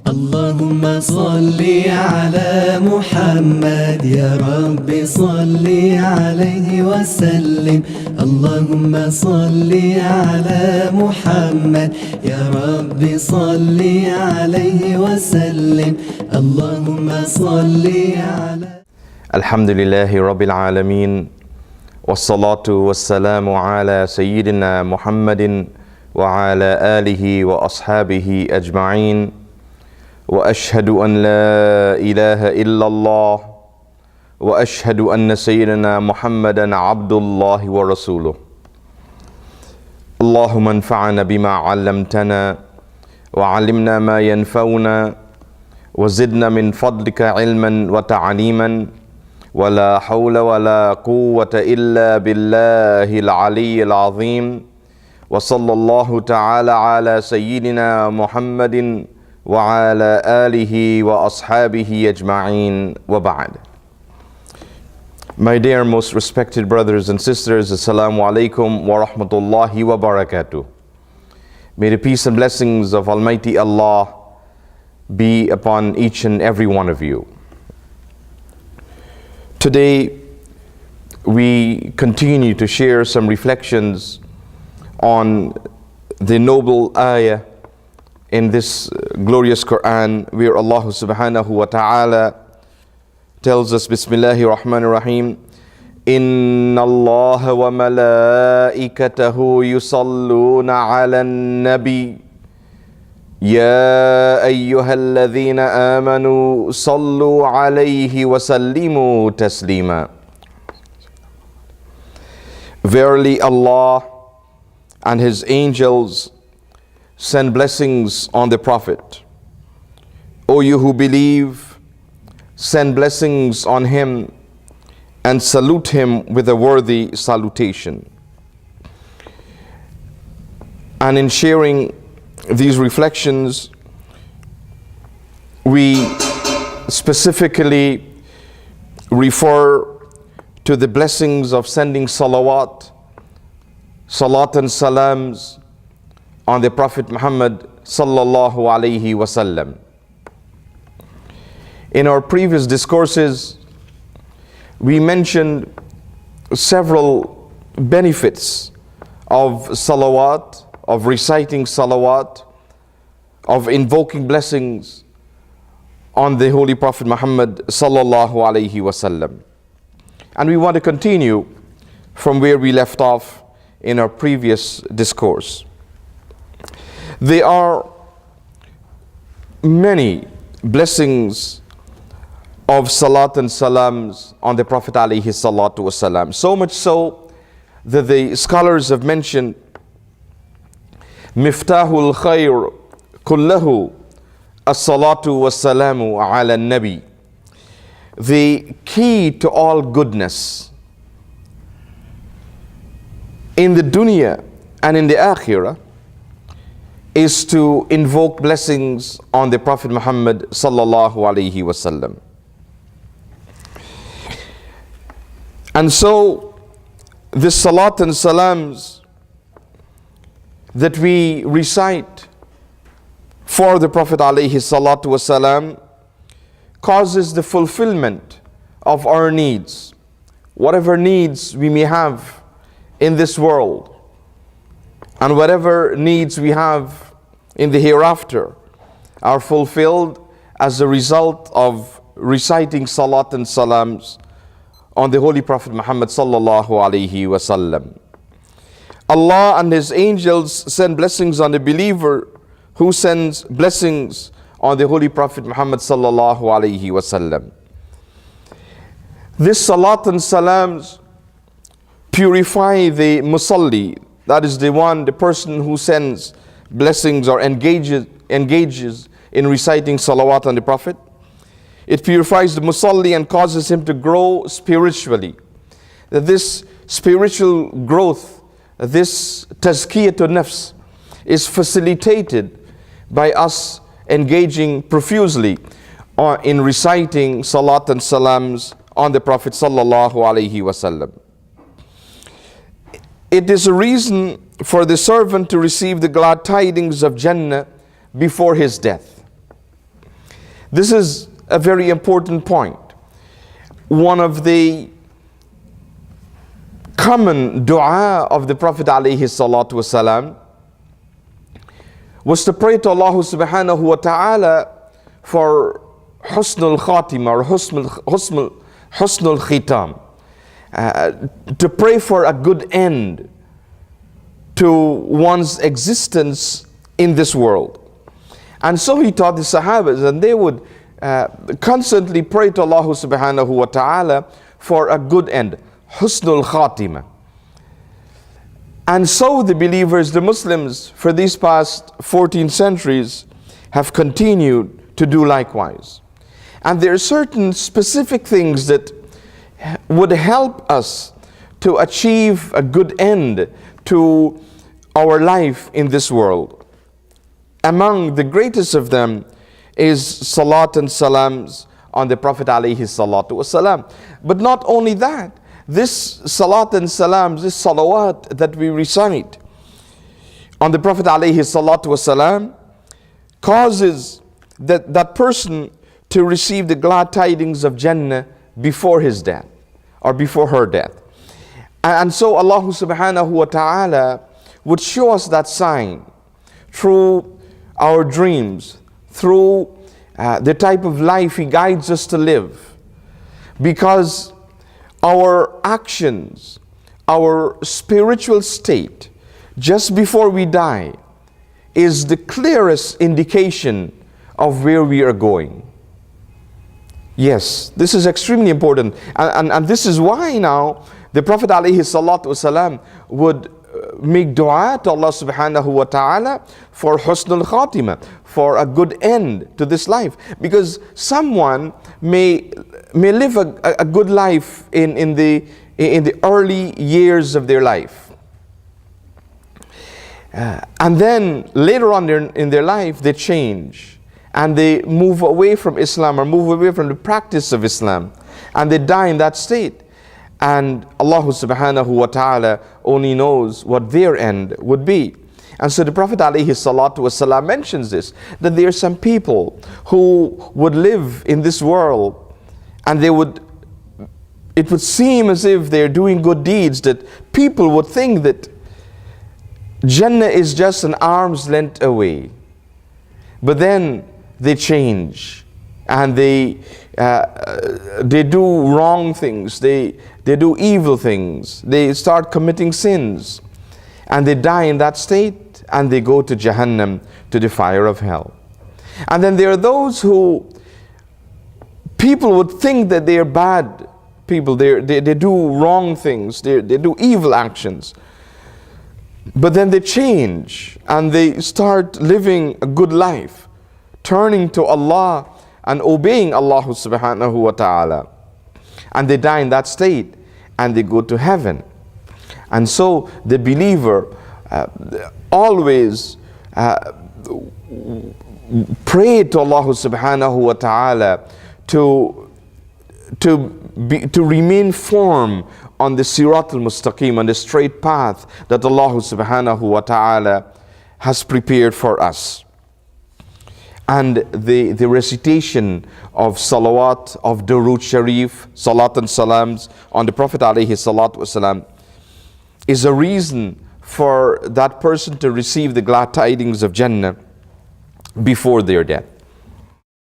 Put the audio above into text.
اللهم صل على محمد يا رب صل عليه وسلم اللهم صل على محمد يا رب صل عليه وسلم اللهم صل على الحمد لله رب العالمين والصلاة والسلام على سيدنا محمد وعلى آله وأصحابه أجمعين وأشهد أن لا إله إلا الله وأشهد أن سيدنا محمدا عبد الله ورسوله اللهم انفعنا بما علمتنا وعلمنا ما ينفعنا وزدنا من فضلك علما وتعليما ولا حول ولا قوة إلا بالله العلي العظيم وصلى الله تعالى على سيدنا محمد وعلى آله وأصحابه أجمعين وبعد. My dear most respected brothers and sisters, Assalamu alaikum wa rahmatullahi wa barakatuh. May the peace and blessings of Almighty Allah be upon each and every one of you. Today we continue to share some reflections on the noble ayah in this glorious Quran where Allah subhanahu wa ta'ala tells us, Bismillahir Rahmanir Rahim, Inna Allah wa malaikatahu yusalluna ala nabi Ya ayyuhalladhina amanu sallu alayhi wa sallimu taslima. Verily Allah and His angels send blessings on the Prophet. O you who believe, send blessings on him and salute him with a worthy salutation. And in sharing these reflections, we specifically refer to the blessings of sending salawat, salat and salams on the Prophet Muhammad sallallahu alaihi wasallam. In our previous discourses, we mentioned several benefits of salawat, of reciting salawat, of invoking blessings on the Holy Prophet Muhammad sallallahu alaihi wasallam. And we want to continue from where we left off in our previous discourse. There are many blessings of salat and salams on the Prophet alayhi salatu wasalam. So much so that the scholars have mentioned Miftahul khair kullahu as-salatu was-salamu ala nabi. The key to all goodness in the dunya and in the akhirah is to invoke blessings on the Prophet Muhammad sallallahu alaihi wasallam. And so the salat and salams that we recite for the Prophet alayhi salatu wasalam causes the fulfillment of our needs. Whatever needs we may have in this world and whatever needs we have in the hereafter are fulfilled as a result of reciting salat and salams on the Holy Prophet Muhammad sallallahu alaihi wasallam. Allah and His angels send blessings on the believer who sends blessings on the Holy Prophet Muhammad sallallahu alaihi wasallam. This salat and salams purify the musalli, that is the person who sends blessings or engages in reciting salawat on the Prophet. It purifies the musalli and causes him to grow spiritually. That this spiritual growth, this tazkiyatun nafs, is facilitated by us engaging profusely in reciting salat and salams on the Prophet sallallahu alaihi wasallam. It is a reason for the servant to receive the glad tidings of Jannah before his death. This is a very important point. One of the common dua of the Prophet ﷺ was to pray to Allah subhanahu wa ta'ala for husnul khatima or husnul khitam, to pray for a good end to one's existence in this world. And so he taught the Sahabas, and they would constantly pray to Allah subhanahu wa ta'ala for a good end, husnul khatima. And so the believers, the Muslims, for these past 14 centuries have continued to do likewise. And there are certain specific things that would help us to achieve a good end to our life in this world. Among the greatest of them is salat and salams on the Prophet ﷺ. But not only that, this salat and salams, this salawat that we recite on the Prophet ﷺ causes that person to receive the glad tidings of Jannah before his death or before her death. And so Allah subhanahu wa ta'ala would show us that sign through our dreams, through the type of life He guides us to live. Because our actions, our spiritual state, just before we die, is the clearest indication of where we are going. Yes, this is extremely important. And this is why now the Prophet ﷺ would make dua to Allah subhanahu wa ta'ala for husnul khatima, for a good end to this life. Because someone may live a good life in the early years of their life. And then later on in their life they change. And they move away from Islam or move away from the practice of Islam. And they die in that state. And Allah subhanahu wa ta'ala only knows what their end would be. And so the Prophet ﷺ mentions this, that there are some people who would live in this world and it would seem as if they're doing good deeds, that people would think that Jannah is just an arm's length away. But then they change and they do wrong things, they do evil things, they start committing sins, and they die in that state and they go to Jahannam, to the fire of hell. And then there are those who people would think that they are bad people, they do wrong things, they do evil actions, but then they change and they start living a good life, turning to Allah and obeying Allah subhanahu wa ta'ala. And they die in that state and they go to heaven. And so the believer always pray to Allah subhanahu wa ta'ala to remain firm on the Sirat al-Mustaqim, on the straight path that Allah subhanahu wa ta'ala has prepared for us. And the recitation of salawat, of Durood Sharif, salat and salams on the Prophet ﷺ is a reason for that person to receive the glad tidings of Jannah before their death.